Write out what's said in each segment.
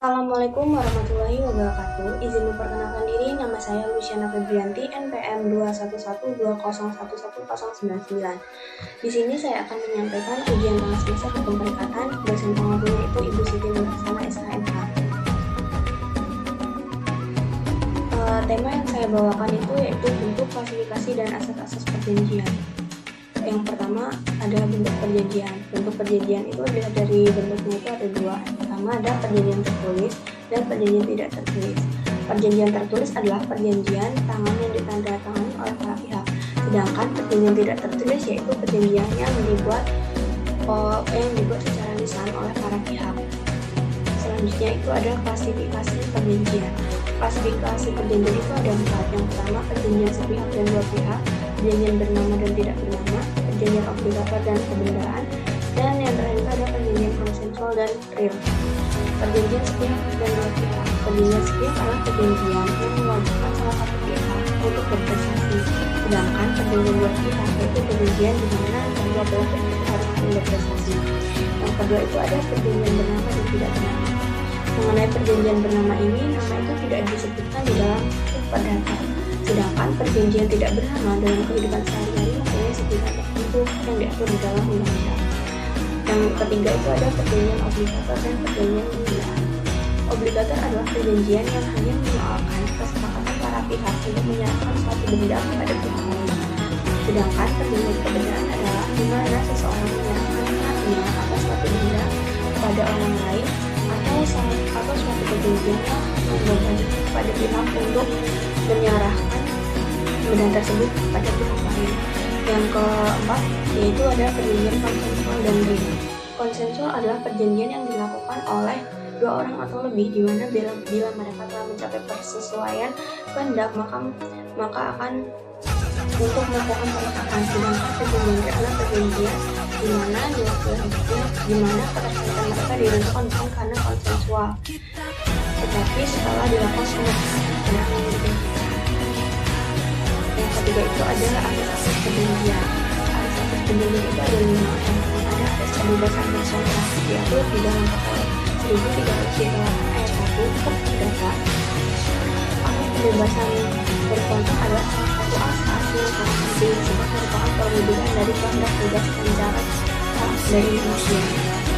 Assalamualaikum warahmatullahi wabarakatuh. Izin memperkenalkan diri, nama saya Luciana Febrianti, NPM 21120111199. Di sini saya akan menyampaikan ujian tengah semester hukum perikatan, dosen pengabunya itu Ibu Siti Nurhasana SHMH. Tema yang saya bawakan itu yaitu bentuk, klasifikasi, dan asas-asas perjanjian. Yang pertama ada bentuk perjanjian. Bentuk perjanjian itu dilihat dari bentuknya itu ada dua. Pertama ada perjanjian tertulis dan perjanjian tidak tertulis. Perjanjian tertulis adalah perjanjian tangan yang ditandatangani oleh para pihak. Sedangkan perjanjian tidak tertulis yaitu perjanjian yang dibuat secara lisan oleh para pihak. Selanjutnya itu ada klasifikasi perjanjian. Klasifikasi perjanjian itu ada empat. Yang pertama perjanjian sepihak dan dua pihak, perjanjian bernama dan tidak bernama, perjanjian obligator dan kebenaran, dan yang terakhir ada perjanjian konsensual dan real. Perjanjian sepihak dan dua pihak. Perjanjian sepihak adalah perjanjian yang mewajibkan salah satu pihak untuk berprestasi, sedangkan perjanjian dua pihak yaitu perjanjian di mana kedua belah pihak harus berprestasi. Yang kedua itu ada perjanjian bernama dan tidak bernama. Mengenai perjanjian bernama ini, nama itu tidak disebutkan di dalam perdata. Sedangkan perjanjian tidak bernama dalam kehidupan sehari-hari mempunyai sepihak tertentu yang diatur di dalam undang-undang. Yang ketiga itu ada perjanjian obligator dan perjanjian kebenaran. Obligator adalah perjanjian yang hanya menyoalkan kesepakatan para pihak untuk menyerahkan suatu benda kepada pihak lain. Sedangkan perjanjian kebenaran adalah di mana seseorang menyerahkan haknya atas suatu benda kepada orang lain atau suatu perjanjian yang membebankan kepada pihak untuk menyerahkan benda tersebut kepada pihak lain. Yang keempat yaitu ada perjanjian konsensual dan real. Konsensual adalah perjanjian yang dilakukan oleh dua orang atau lebih, di mana bila mereka telah mencapai persesuaian kehendak maka akan untuk melakukan perikatan. Sedangkan perjanjian real adalah perjanjian di mana keterkaitan mereka ditentukan bukan karena konsensual, tetapi setelah dilakukan pemeriksaan. Yang ketiga itu adalah asas-asas perjanjian. Asas-asas perjanjian itu ada 5. Yang pertama ada asas kebebasan bersyarat diatur di dalam pasal 1338 ayat 1 Hukum Perdata. Asas kebebasan berkontrak adalah salah satu asas yang sangat penting sebab merupakan perwujudan dari kehendak bebas dan syarat hak dari manusia.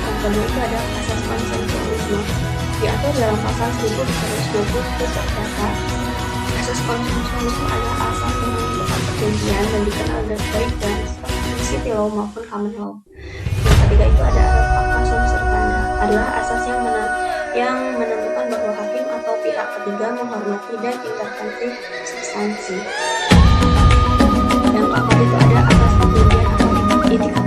Yang kedua itu ada asas konsensualisme diatur dalam pasal 1220 Hukum Perdata. Asas konsensualisme adalah asas yang menentukan perjanjian dan dikenal baik dari civil law maupun common law. Yang ketiga itu ada asas fakta sum servanda, adalah asas yang menentukan bahwa hakim atau pihak ketiga menghormati dan intervensi substansi. Yang keempat itu ada asas perjanjian atau itikat